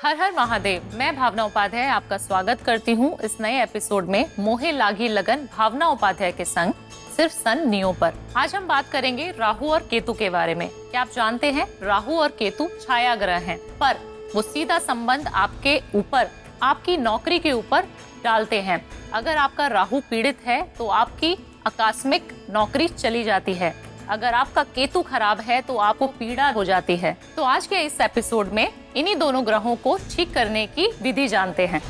हर हर महादेव। मैं भावना उपाध्याय आपका स्वागत करती हूँ इस नए एपिसोड में मोहे लागी लगन भावना उपाध्याय के संग सिर्फ सन नियो पर। आज हम बात करेंगे राहु और केतु के बारे में। क्या आप जानते हैं राहु और केतु छाया ग्रह हैं, पर वो सीधा संबंध आपके ऊपर, आपकी नौकरी के ऊपर डालते हैं। अगर आपका राहु पीड़ित है तो आपकी आकस्मिक नौकरी चली जाती है। अगर आपका केतु खराब है तो आपको पीड़ा हो जाती है। तो आज के इस एपिसोड में इन्हीं दोनों ग्रहों को ठीक करने की विधि जानते हैं।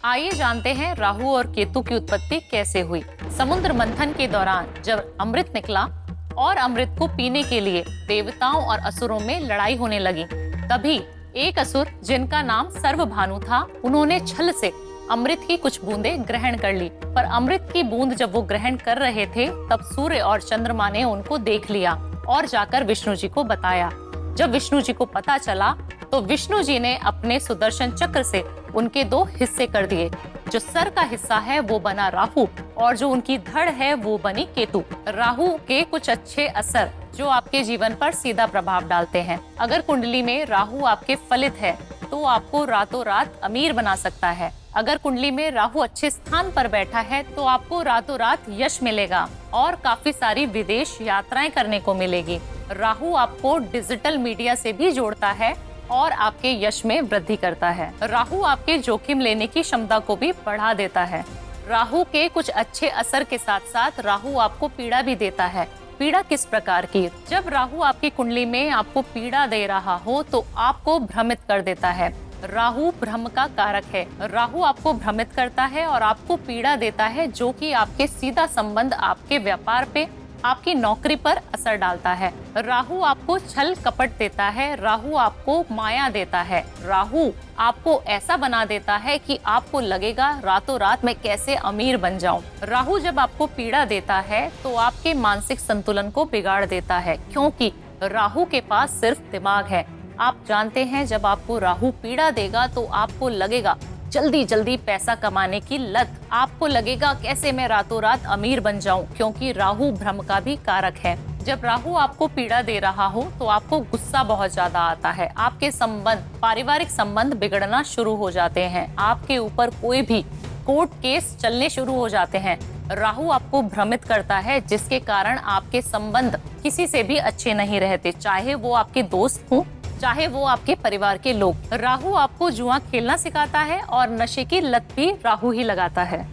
आइए जानते हैं राहु और केतु की उत्पत्ति कैसे हुई। समुद्र मंथन के दौरान जब अमृत निकला और अमृत को पीने के लिए देवताओं और असुरों में लड़ाई होने लगी, तभी एक असुर जिनका नाम सर्वभानु था, उन्होंने छल से अमृत की कुछ बूंदें ग्रहण कर ली। पर अमृत की बूंद जब वो ग्रहण कर रहे थे तब सूर्य और चंद्रमा ने उनको देख लिया और जाकर विष्णु जी को बताया। जब विष्णु जी को पता चला तो विष्णु जी ने अपने सुदर्शन चक्र से उनके दो हिस्से कर दिए। जो सर का हिस्सा है वो बना राहु और जो उनकी धड़ है वो बनी केतु। राहु के कुछ अच्छे असर जो आपके जीवन पर सीधा प्रभाव डालते हैं। अगर कुंडली में राहु आपके फलित है तो आपको रातों रात अमीर बना सकता है। अगर कुंडली में राहु अच्छे स्थान पर बैठा है तो आपको रातों रात यश मिलेगा और काफी सारी विदेश यात्राएं करने को मिलेगी। राहु आपको डिजिटल मीडिया से भी जोड़ता है और आपके यश में वृद्धि करता है। राहु आपके जोखिम लेने की क्षमता को भी बढ़ा देता है। राहु के कुछ अच्छे असर के साथ साथ राहु आपको पीड़ा भी देता है। पीड़ा किस प्रकार की? जब राहु आपकी कुंडली में आपको पीड़ा दे रहा हो तो आपको भ्रमित कर देता है। राहु भ्रम का कारक है। राहु आपको भ्रमित करता है और आपको पीड़ा देता है, जो कि आपके सीधा संबंध आपके व्यापार पे, आपकी नौकरी पर असर डालता है। राहु आपको छल कपट देता है। राहु आपको माया देता है। राहु आपको ऐसा बना देता है कि आपको लगेगा रातों रात मैं कैसे अमीर बन जाऊं। राहु जब आपको पीड़ा देता है तो आपके मानसिक संतुलन को बिगाड़ देता है, क्योंकि राहु के पास सिर्फ दिमाग है। आप जानते हैं जब आपको राहु पीड़ा देगा तो आपको लगेगा जल्दी जल्दी पैसा कमाने की लत। आपको लगेगा कैसे मैं रातों रात अमीर बन जाऊं, क्योंकि राहु भ्रम का भी कारक है। जब राहु आपको पीड़ा दे रहा हो तो आपको गुस्सा बहुत ज्यादा आता है। आपके संबंध, पारिवारिक संबंध बिगड़ना शुरू हो जाते हैं। आपके ऊपर कोई भी कोर्ट केस चलने शुरू हो जाते हैं। राहु आपको भ्रमित करता है, जिसके कारण आपके संबंध किसी से भी अच्छे नहीं रहते, चाहे वो आपके दोस्त हों, चाहे वो आपके परिवार के लोग। राहु आपको जुआ खेलना सिखाता है और नशे की लत भी राहु ही लगाता है।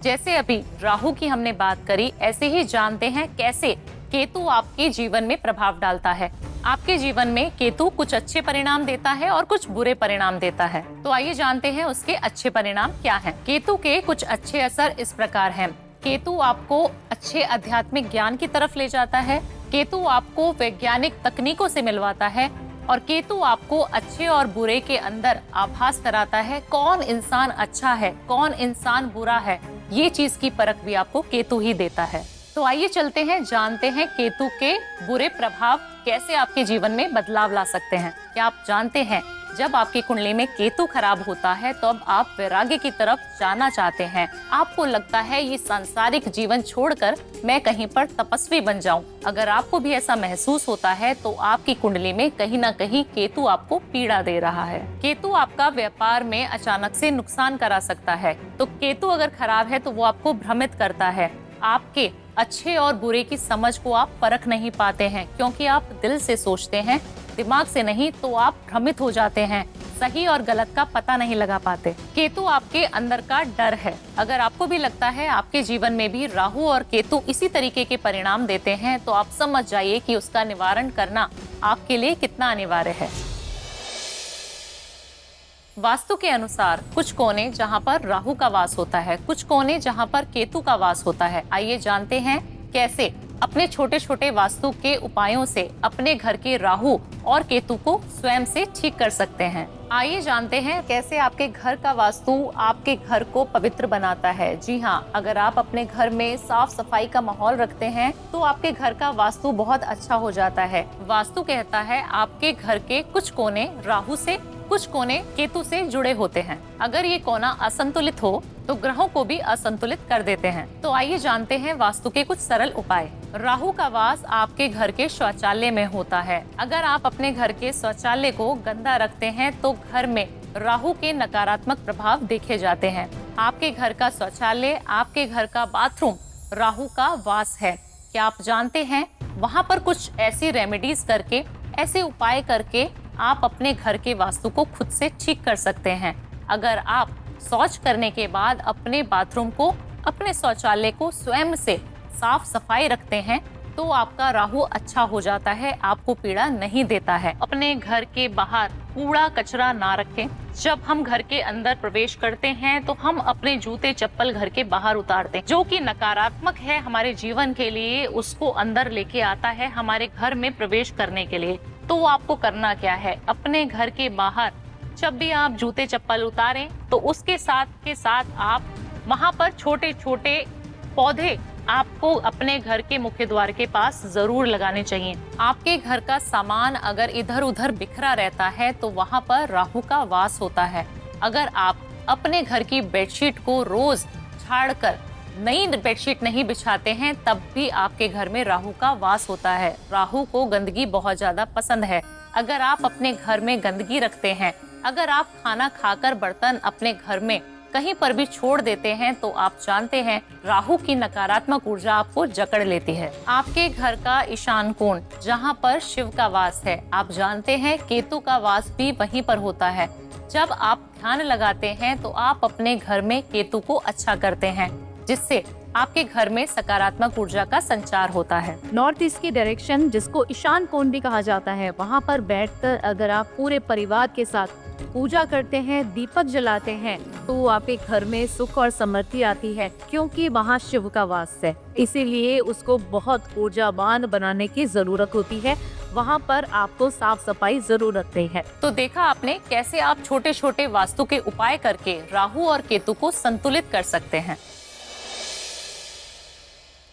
जैसे अभी राहु की हमने बात करी, ऐसे ही जानते हैं कैसे केतु आपके जीवन में प्रभाव डालता है। आपके जीवन में केतु कुछ अच्छे परिणाम देता है और कुछ बुरे परिणाम देता है। तो आइए जानते हैं उसके अच्छे परिणाम क्या हैं। केतु के कुछ अच्छे असर इस प्रकार हैं। केतु आपको अच्छे आध्यात्मिक ज्ञान की तरफ ले जाता है। केतु आपको वैज्ञानिक तकनीकों से मिलवाता है और केतु आपको अच्छे और बुरे के अंदर आभास कराता है। कौन इंसान अच्छा है, कौन इंसान बुरा है, ये चीज की परख भी आपको केतु ही देता है। तो आइए चलते हैं, जानते हैं केतु के बुरे प्रभाव कैसे आपके जीवन में बदलाव ला सकते हैं। क्या आप जानते हैं जब आपकी कुंडली में केतु खराब होता है तो अब आप वैराग्य की तरफ जाना चाहते हैं। आपको लगता है ये सांसारिक जीवन छोड़कर मैं कहीं पर तपस्वी बन जाऊं। अगर आपको भी ऐसा महसूस होता है तो आपकी कुंडली में कहीं ना कहीं केतु आपको पीड़ा दे रहा है। केतु आपका व्यापार में अचानक से नुकसान करा सकता है। तो केतु अगर खराब है तो वो आपको भ्रमित करता है। आपके अच्छे और बुरे की समझ को आप परख नहीं पाते हैं, क्योंकि आप दिल से सोचते हैं, दिमाग से नहीं। तो आप भ्रमित हो जाते हैं, सही और गलत का पता नहीं लगा पाते। केतु आपके अंदर का डर है। अगर आपको भी लगता है आपके जीवन में भी राहु और केतु इसी तरीके के परिणाम देते हैं तो आप समझ जाइए कि उसका निवारण करना आपके लिए कितना अनिवार्य है। वास्तु के अनुसार कुछ कोने जहाँ पर राहु का वास होता है, कुछ कोने जहाँ पर केतु का वास होता है। आइए जानते हैं कैसे अपने छोटे छोटे वास्तु के उपायों से अपने घर के राहु और केतु को स्वयं से ठीक कर सकते हैं। आइए जानते हैं कैसे आपके घर का वास्तु आपके घर को पवित्र बनाता है। जी हाँ, अगर आप अपने घर में साफ सफाई का माहौल रखते हैं तो आपके घर का वास्तु बहुत अच्छा हो जाता है। वास्तु कहता है आपके घर के कुछ कोने राहु से, कुछ कोने केतु से जुड़े होते हैं। अगर ये कोना असंतुलित हो तो ग्रहों को भी असंतुलित कर देते हैं। तो आइए जानते हैं वास्तु के कुछ सरल उपाय। राहु का वास आपके घर के शौचालय में होता है। अगर आप अपने घर के शौचालय को गंदा रखते हैं तो घर में राहु के नकारात्मक प्रभाव देखे जाते हैं। आपके घर का शौचालय, आपके घर का बाथरूम राहु का वास है। क्या आप जानते हैं वहाँ पर कुछ ऐसी रेमेडीज करके, ऐसे उपाय करके आप अपने घर के वास्तु को खुद से ठीक कर सकते हैं। अगर आप शौच करने के बाद अपने बाथरूम को, अपने शौचालय को स्वयं से साफ सफाई रखते हैं तो आपका राहु अच्छा हो जाता है, आपको पीड़ा नहीं देता है। अपने घर के बाहर कूड़ा कचरा ना रखें। जब हम घर के अंदर प्रवेश करते हैं तो हम अपने जूते चप्पल घर के बाहर उतारते हैं, जो कि नकारात्मक है हमारे जीवन के लिए, उसको अंदर लेके आता है हमारे घर में प्रवेश करने के लिए। तो आपको करना क्या है, अपने घर के बाहर जब भी आप जूते चप्पल उतारें तो उसके साथ आप वहाँ पर छोटे छोटे पौधे आपको अपने घर के मुख्य द्वार के पास जरूर लगाने चाहिए। आपके घर का सामान अगर इधर उधर बिखरा रहता है तो वहाँ पर राहु का वास होता है। अगर आप अपने घर की बेडशीट को रोज झाड़कर नई बेडशीट नहीं बिछाते हैं तब भी आपके घर में राहु का वास होता है। राहु को गंदगी बहुत ज्यादा पसंद है। अगर आप अपने घर में गंदगी रखते हैं, अगर आप खाना खाकर बर्तन अपने घर में कहीं पर भी छोड़ देते हैं तो आप जानते हैं राहु की नकारात्मक ऊर्जा आपको जकड़ लेती है। आपके घर का ईशान कोण जहाँ पर शिव का वास है, आप जानते हैं केतु का वास भी वहीं पर होता है। जब आप ध्यान लगाते हैं तो आप अपने घर में केतु को अच्छा करते हैं, जिससे आपके घर में सकारात्मक ऊर्जा का संचार होता है। नॉर्थ ईस्ट की डायरेक्शन, जिसको ईशान कोण भी कहा जाता है, वहाँ पर बैठकर अगर आप पूरे परिवार के साथ पूजा करते हैं, दीपक जलाते हैं तो आपके घर में सुख और समृद्धि आती है, क्योंकि वहाँ शिव का वास है। इसीलिए उसको बहुत ऊर्जावान बनाने की जरूरत होती है। वहाँ पर आपको साफ सफाई जरूर रखनी है। तो देखा आपने कैसे आप छोटे छोटे वास्तु के उपाय करके राहु और केतु को संतुलित कर सकते हैं।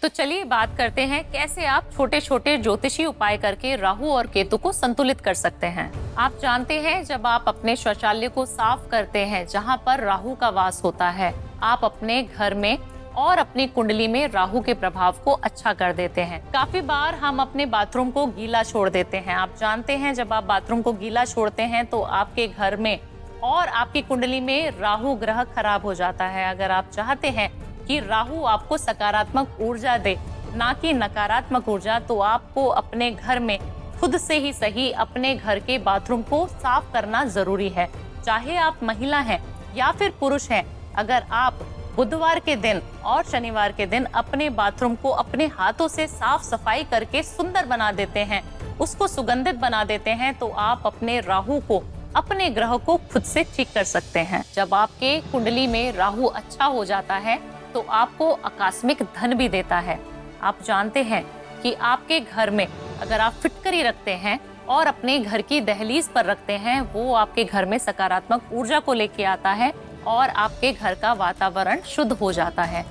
तो चलिए बात करते हैं कैसे आप छोटे छोटे ज्योतिषी उपाय करके राहु और केतु को संतुलित कर सकते हैं। आप जानते हैं जब आप अपने शौचालय को साफ करते हैं जहां पर राहु का वास होता है, आप अपने घर में और अपनी कुंडली में राहु के प्रभाव को अच्छा कर देते हैं। काफी बार हम अपने बाथरूम को गीला छोड़ देते हैं। आप जानते हैं जब आप बाथरूम को गीला छोड़ते हैं तो आपके घर में और आपकी कुंडली में राहु ग्रह खराब हो जाता है। अगर आप चाहते हैं कि राहु आपको सकारात्मक ऊर्जा दे, ना कि नकारात्मक ऊर्जा, तो आपको अपने घर में खुद से ही सही अपने घर के बाथरूम को साफ करना जरूरी है। चाहे आप महिला हैं या फिर पुरुष हैं, अगर आप बुधवार के दिन और शनिवार के दिन अपने बाथरूम को अपने हाथों से साफ सफाई करके सुंदर बना देते हैं, उसको सुगंधित बना देते हैं, तो आप अपने राहु को, अपने ग्रह को खुद से ठीक कर सकते हैं। जब आपके कुंडली में राहु अच्छा हो जाता है तो आपको आकस्मिक धन भी देता है। आप जानते हैं कि आपके घर में अगर आप फिटकरी रखते हैं और अपने घर की दहलीज पर रखते हैं, वो आपके घर में सकारात्मक ऊर्जा को लेके आता है और आपके घर का वातावरण शुद्ध हो जाता है।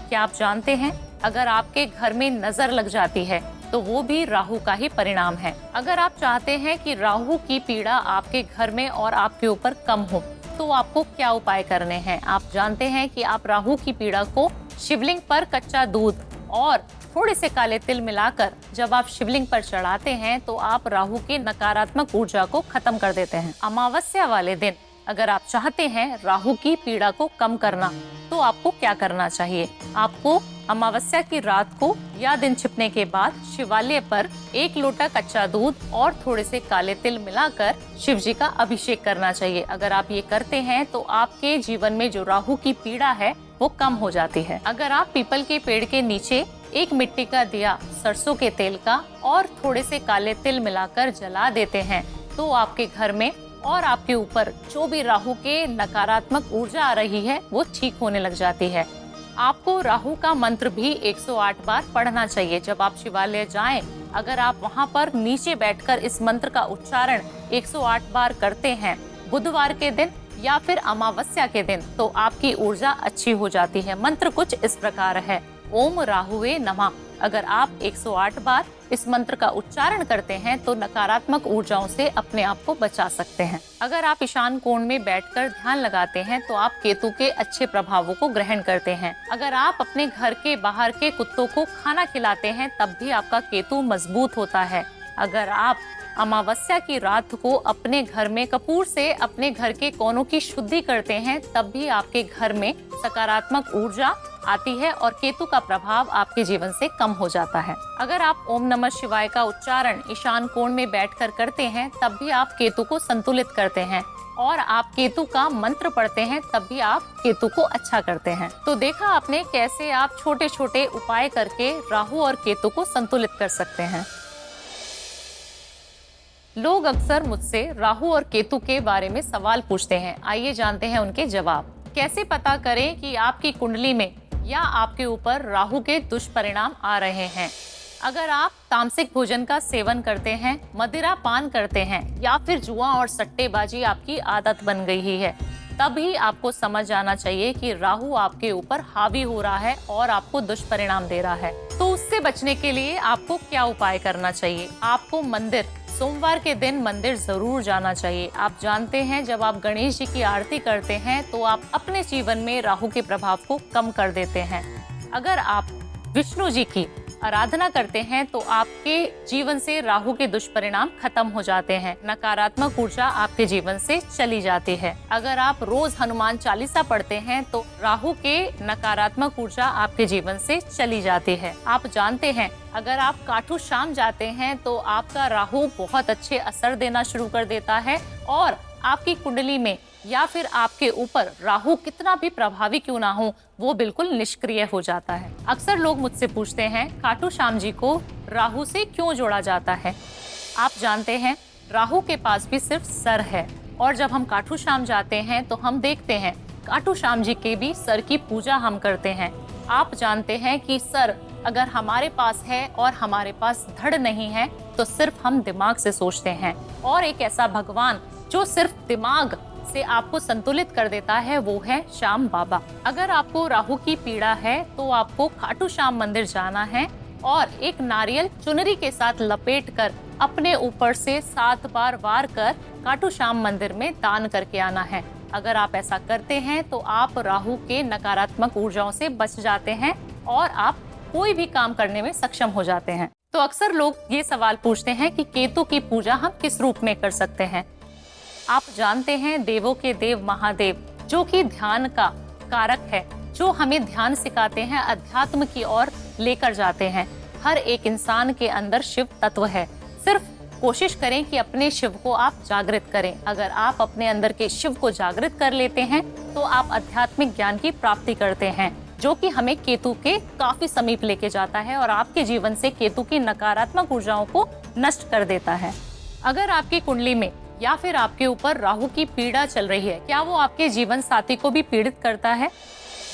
क्या आप जानते हैं अगर आपके घर में नजर लग जाती है तो वो भी राहु का ही परिणाम है। अगर आप चाहते हैं कि राहु की पीड़ा आपके घर में और आपके ऊपर कम हो तो आपको क्या उपाय करने हैं। आप जानते हैं कि आप राहु की पीड़ा को शिवलिंग पर कच्चा दूध और थोड़े से काले तिल मिलाकर जब आप शिवलिंग पर चढ़ाते हैं तो आप राहु की नकारात्मक ऊर्जा को खत्म कर देते हैं। अमावस्या वाले दिन अगर आप चाहते हैं राहु की पीड़ा को कम करना तो आपको क्या करना चाहिए। आपको अमावस्या की रात को या दिन छिपने के बाद शिवालय पर 1 लोटा कच्चा दूध और थोड़े से काले तिल मिलाकर शिव जी का अभिषेक करना चाहिए। अगर आप ये करते हैं तो आपके जीवन में जो राहु की पीड़ा है वो कम हो जाती है। अगर आप पीपल के पेड़ के नीचे एक मिट्टी का दिया सरसों के तेल का और थोड़े से काले तिल मिलाकर जला देते हैं तो आपके घर में और आपके ऊपर जो भी राहु के नकारात्मक ऊर्जा आ रही है वो ठीक होने लग जाती है। आपको राहु का मंत्र भी 108 बार पढ़ना चाहिए। जब आप शिवालय जाएं, अगर आप वहां पर नीचे बैठकर इस मंत्र का उच्चारण 108 बार करते हैं बुधवार के दिन या फिर अमावस्या के दिन, तो आपकी ऊर्जा अच्छी हो जाती है। मंत्र कुछ इस प्रकार है, ओम राहुवे नमः। अगर आप 108 बार इस मंत्र का उच्चारण करते हैं तो नकारात्मक ऊर्जाओं से अपने आप को बचा सकते हैं। अगर आप ईशान कोण में बैठकर ध्यान लगाते हैं तो आप केतु के अच्छे प्रभावों को ग्रहण करते हैं। अगर आप अपने घर के बाहर के कुत्तों को खाना खिलाते हैं तब भी आपका केतु मजबूत होता है। अगर आप अमावस्या की रात को अपने घर में कपूर से अपने घर के कोनों की शुद्धि करते हैं तब भी आपके घर में सकारात्मक ऊर्जा आती है और केतु का प्रभाव आपके जीवन से कम हो जाता है। अगर आप ओम नमः शिवाय का उच्चारण ईशान कोण में बैठकर करते हैं तब भी आप केतु को संतुलित करते हैं और आप केतु का मंत्र पढ़ते हैं तब भी आप केतु को अच्छा करते हैं। तो देखा आपने कैसे आप छोटे छोटे उपाय करके राहु और केतु को संतुलित कर सकते हैं। लोग अक्सर मुझसे राहु और केतु के बारे में सवाल पूछते हैं। आइए जानते हैं उनके जवाब। कैसे पता करें कि आपकी कुंडली में या आपके ऊपर राहु के दुष्परिणाम आ रहे हैं? अगर आप तामसिक भोजन का सेवन करते हैं, मदिरा पान करते हैं या फिर जुआ और सट्टेबाजी आपकी आदत बन गई है, तभी आपको समझ आना चाहिए कि राहु आपके ऊपर हावी हो रहा है और आपको दुष्परिणाम दे रहा है। तो उससे बचने के लिए आपको क्या उपाय करना चाहिए? आपको सोमवार के दिन मंदिर जरूर जाना चाहिए। आप जानते हैं जब आप गणेश जी की आरती करते हैं तो आप अपने जीवन में राहु के प्रभाव को कम कर देते हैं। अगर आप विष्णु जी की आराधना करते हैं तो आपके जीवन से राहु के दुष्परिणाम खत्म हो जाते हैं, नकारात्मक ऊर्जा आपके जीवन से चली जाती है। अगर आप रोज हनुमान चालीसा पढ़ते हैं तो राहु के नकारात्मक ऊर्जा आपके जीवन से चली जाती है। आप जानते हैं अगर आप काठू श्याम जाते हैं तो आपका राहु बहुत अच्छे असर देना शुरू कर देता है और आपकी कुंडली में या फिर आपके ऊपर राहु कितना भी प्रभावी क्यों ना हो वो बिल्कुल निष्क्रिय हो जाता है। अक्सर लोग मुझसे पूछते हैं खाटू श्याम जी को राहु से क्यों जोड़ा जाता है? आप जानते हैं राहु के पास भी सिर्फ सर है और जब हम खाटू श्याम जाते हैं तो हम देखते हैं खाटू श्याम जी के भी सर की पूजा हम करते हैं। आप जानते हैं कि सर अगर हमारे पास है और हमारे पास धड़ नहीं है तो सिर्फ हम दिमाग से सोचते हैं और एक ऐसा भगवान जो सिर्फ दिमाग से आपको संतुलित कर देता है वो है श्याम बाबा। अगर आपको राहु की पीड़ा है तो आपको खाटू श्याम मंदिर जाना है और एक नारियल चुनरी के साथ लपेटकर अपने ऊपर से 7 बार वार कर खाटू श्याम मंदिर में दान करके आना है। अगर आप ऐसा करते हैं तो आप राहु के नकारात्मक ऊर्जाओं से बच जाते हैं और आप कोई भी काम करने में सक्षम हो जाते हैं। तो अक्सर लोग ये सवाल पूछते हैं कि केतु की पूजा हम किस रूप में कर सकते हैं? आप जानते हैं देवों के देव महादेव जो कि ध्यान का कारक है, जो हमें ध्यान सिखाते हैं, अध्यात्म की ओर लेकर जाते हैं। हर एक इंसान के अंदर शिव तत्व है, सिर्फ कोशिश करें कि अपने शिव को आप जागृत करें। अगर आप अपने अंदर के शिव को जागृत कर लेते हैं तो आप आध्यात्मिक ज्ञान की प्राप्ति करते हैं जो कि हमें केतु के काफी समीप लेके जाता है और आपके जीवन से केतु की नकारात्मक ऊर्जाओं को नष्ट कर देता है। अगर आपकी कुंडली में या फिर आपके ऊपर राहु की पीड़ा चल रही है, क्या वो आपके जीवन साथी को भी पीड़ित करता है?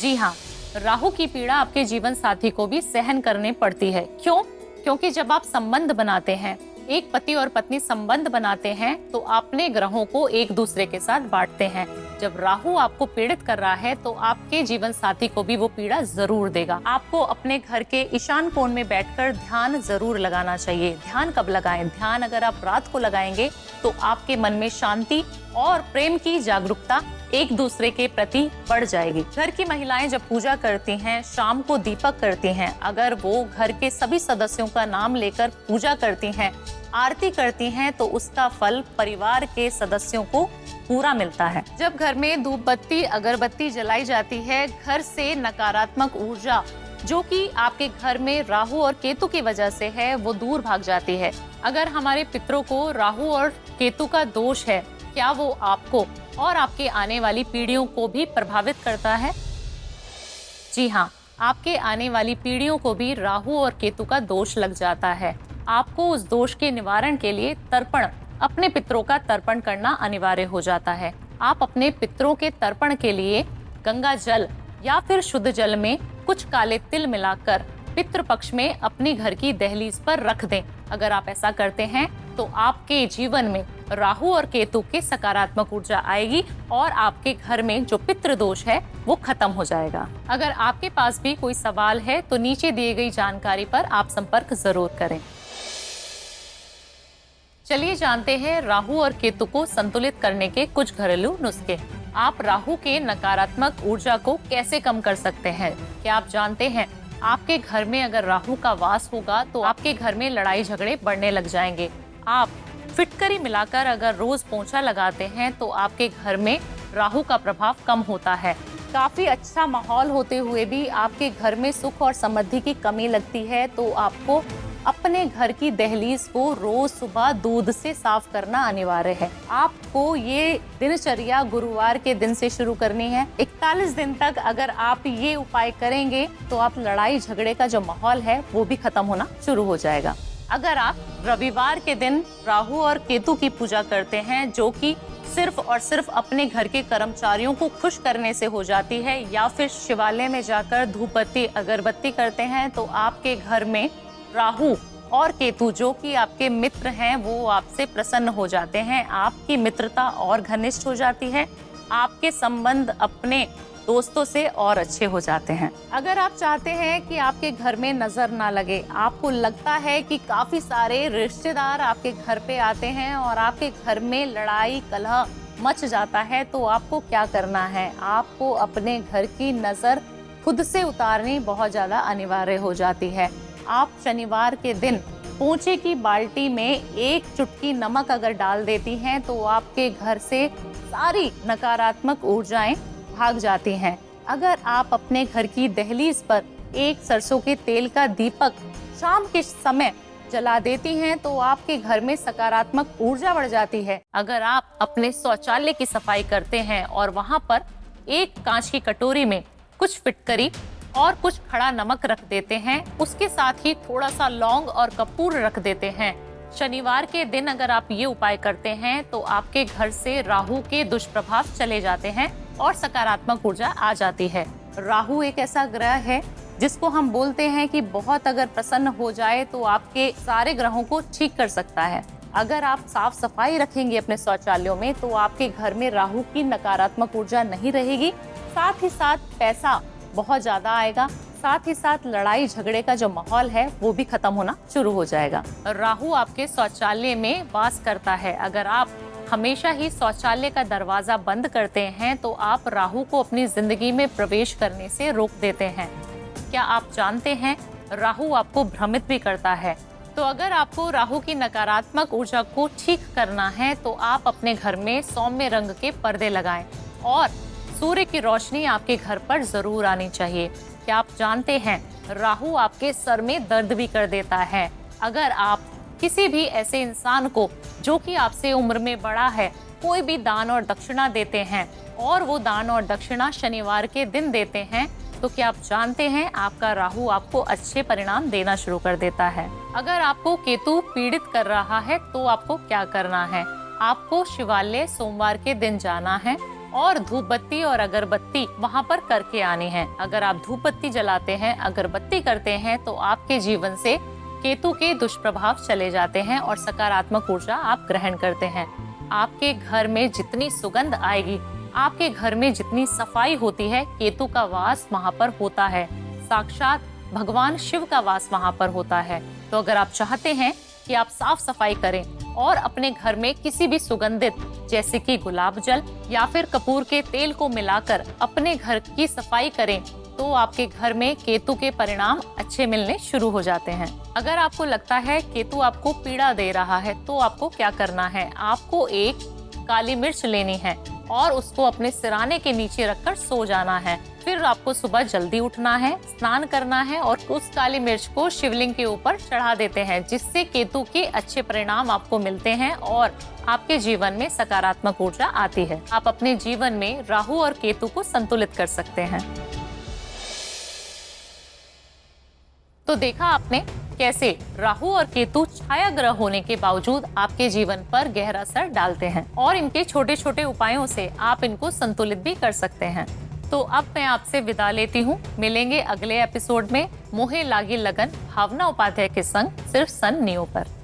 जी हाँ, राहु की पीड़ा आपके जीवन साथी को भी सहन करनी पड़ती है। क्यों? क्योंकि जब आप संबंध बनाते हैं, एक पति और पत्नी संबंध बनाते हैं तो अपने ग्रहों को एक दूसरे के साथ बांटते हैं। जब राहु आपको पीड़ित कर रहा है तो आपके जीवन साथी को भी वो पीड़ा जरूर देगा। आपको अपने घर के ईशान कोण में बैठकर ध्यान जरूर लगाना चाहिए। ध्यान कब लगाएं? ध्यान अगर आप रात को लगाएंगे तो आपके मन में शांति और प्रेम की जागरूकता एक दूसरे के प्रति बढ़ जाएगी। घर की महिलाएं जब पूजा करती हैं, शाम को दीपक करती हैं, अगर वो घर के सभी सदस्यों का नाम लेकर पूजा करती हैं, आरती करती हैं तो उसका फल परिवार के सदस्यों को पूरा मिलता है। जब घर में धूप बत्ती अगरबत्ती जलाई जाती है, घर से नकारात्मक ऊर्जा जो कि आपके घर में राहु और केतु की वजह से है वो दूर भाग जाती है। अगर हमारे पितरों को राहु और केतु का दोष है, क्या वो आपको और आपके आने वाली पीढ़ियों को भी प्रभावित करता है? जी हाँ, आपके आने वाली पीढ़ियों को भी राहु और केतु का दोष लग जाता है। आपको उस दोष के निवारण के लिए तर्पण, अपने पितरों का तर्पण करना अनिवार्य हो जाता है। आप अपने पितरों के तर्पण के लिए गंगा जल या फिर शुद्ध जल में कुछ काले तिल मिलाकर पितृ पक्ष में अपने घर की दहलीज पर रख दें। अगर आप ऐसा करते हैं तो आपके जीवन में राहु और केतु की सकारात्मक ऊर्जा आएगी और आपके घर में जो पितृ दोष है वो खत्म हो जाएगा। अगर आपके पास भी कोई सवाल है तो नीचे दिए गई जानकारी पर आप संपर्क जरूर करें। चलिए जानते हैं राहु और केतु को संतुलित करने के कुछ घरेलू नुस्खे। आप राहु के नकारात्मक ऊर्जा को कैसे कम कर सकते हैं? क्या आप जानते हैं आपके घर में अगर राहु का वास होगा तो आपके घर में लड़ाई झगड़े बढ़ने लग जाएंगे। आप फिटकरी मिलाकर अगर रोज पोंछा लगाते हैं तो आपके घर में राहु का प्रभाव कम होता है। काफी अच्छा माहौल होते हुए भी आपके घर में सुख और समृद्धि की कमी लगती है तो आपको अपने घर की दहलीज को रोज सुबह दूध से साफ करना अनिवार्य है। आपको ये दिनचर्या गुरुवार के दिन से शुरू करनी है। 41 दिन तक अगर आप ये उपाय करेंगे तो आप लड़ाई झगड़े का जो माहौल है वो भी खत्म होना शुरू हो जाएगा। अगर आप रविवार के दिन राहु और केतु की पूजा करते हैं जो कि सिर्फ और सिर्फ अपने घर के कर्मचारियों को खुश करने से हो जाती है, या फिर शिवालय में जाकर धूप बत्ती अगरबत्ती करते हैं तो आपके घर में राहु और केतु जो कि आपके मित्र हैं वो आपसे प्रसन्न हो जाते हैं। आपकी मित्रता और घनिष्ठ हो जाती है। आपके संबंध अपने दोस्तों से और अच्छे हो जाते हैं। अगर आप चाहते हैं कि आपके घर में नजर ना लगे, आपको लगता है कि काफी सारे रिश्तेदार आपके घर पे आते हैं और आपके घर में लड़ाई कलह मच जाता है, तो आपको क्या करना है? आपको अपने घर की नजर खुद से उतारनी बहुत ज्यादा अनिवार्य हो जाती है। आप शनिवार के दिन पोंछे की बाल्टी में 1 चुटकी नमक अगर डाल देती हैं तो आपके घर से सारी नकारात्मक ऊर्जाएं भाग जाती हैं। अगर आप अपने घर की दहलीज पर एक सरसों के तेल का दीपक शाम के समय जला देती हैं तो आपके घर में सकारात्मक ऊर्जा बढ़ जाती है। अगर आप अपने शौचालय की सफाई करते हैं और वहां पर एक कांच की कटोरी में कुछ फिटकरी और कुछ खड़ा नमक रख देते हैं, उसके साथ ही थोड़ा सा लौंग और कपूर रख देते हैं, शनिवार के दिन अगर आप ये उपाय करते हैं तो आपके घर से राहु के दुष्प्रभाव चले जाते हैं और सकारात्मक ऊर्जा आ जाती है। राहु एक ऐसा ग्रह है जिसको हम बोलते हैं कि बहुत अगर प्रसन्न हो जाए तो आपके सारे ग्रहों को ठीक कर सकता है। अगर आप साफ सफाई रखेंगे अपने शौचालयों में तो आपके घर में राहु की नकारात्मक ऊर्जा नहीं रहेगी। साथ ही साथ पैसा बहुत ज्यादा आएगा। साथ ही साथ लड़ाई झगड़े का जो माहौल है वो भी खत्म होना शुरू हो जाएगा। राहु आपके शौचालय में वास करता है। अगर आप हमेशा ही शौचालय का दरवाजा बंद करते हैं तो आप राहु को अपनी जिंदगी में प्रवेश करने से रोक देते हैं। क्या आप जानते हैं राहु आपको भ्रमित भी करता है? तो अगर आपको राहु की नकारात्मक ऊर्जा को ठीक करना है तो आप अपने घर में सौम्य रंग के पर्दे लगाएं और सूर्य की रोशनी आपके घर पर जरूर आनी चाहिए। क्या आप जानते हैं राहु आपके सर में दर्द भी कर देता है? अगर आप किसी भी ऐसे इंसान को जो कि आपसे उम्र में बड़ा है कोई भी दान और दक्षिणा देते हैं और वो दान और दक्षिणा शनिवार के दिन देते हैं तो क्या आप जानते हैं आपका राहु आपको अच्छे परिणाम देना शुरू कर देता है। अगर आपको केतु पीड़ित कर रहा है तो आपको क्या करना है? आपको शिवालय सोमवार के दिन जाना है और धूप बत्ती और अगरबत्ती वहां पर करके आनी है। अगर आप धूप बत्ती जलाते हैं, अगरबत्ती करते हैं तो आपके जीवन से केतु के दुष्प्रभाव चले जाते हैं और सकारात्मक ऊर्जा आप ग्रहण करते हैं। आपके घर में जितनी सुगंध आएगी, आपके घर में जितनी सफाई होती है, केतु का वास वहां पर होता है। साक्षात भगवान शिव का वास वहां पर होता है। तो अगर आप चाहते हैं कि आप साफ सफाई करें और अपने घर में किसी भी सुगंधित जैसे कि गुलाब जल या फिर कपूर के तेल को मिलाकर अपने घर की सफाई करें तो आपके घर में केतु के परिणाम अच्छे मिलने शुरू हो जाते हैं। अगर आपको लगता है केतु आपको पीड़ा दे रहा है तो आपको क्या करना है? आपको एक काली मिर्च लेनी है और उसको अपने सिराने के नीचे रखकर सो जाना है। फिर आपको सुबह जल्दी उठना है, स्नान करना है और उस काली मिर्च को शिवलिंग के ऊपर चढ़ा देते हैं, जिससे केतु के अच्छे परिणाम आपको मिलते हैं और आपके जीवन में सकारात्मक ऊर्जा आती है। आप अपने जीवन में राहु और केतु को संतुलित कर सकते हैं। तो देखा आपने कैसे राहु और केतु छाया ग्रह होने के बावजूद आपके जीवन पर गहरा असर डालते हैं और इनके छोटे छोटे उपायों से आप इनको संतुलित भी कर सकते हैं। तो अब मैं आपसे विदा लेती हूँ। मिलेंगे अगले एपिसोड में मोहे लागी लगन भावना उपाध्याय के संग सिर्फ सन नियो पर।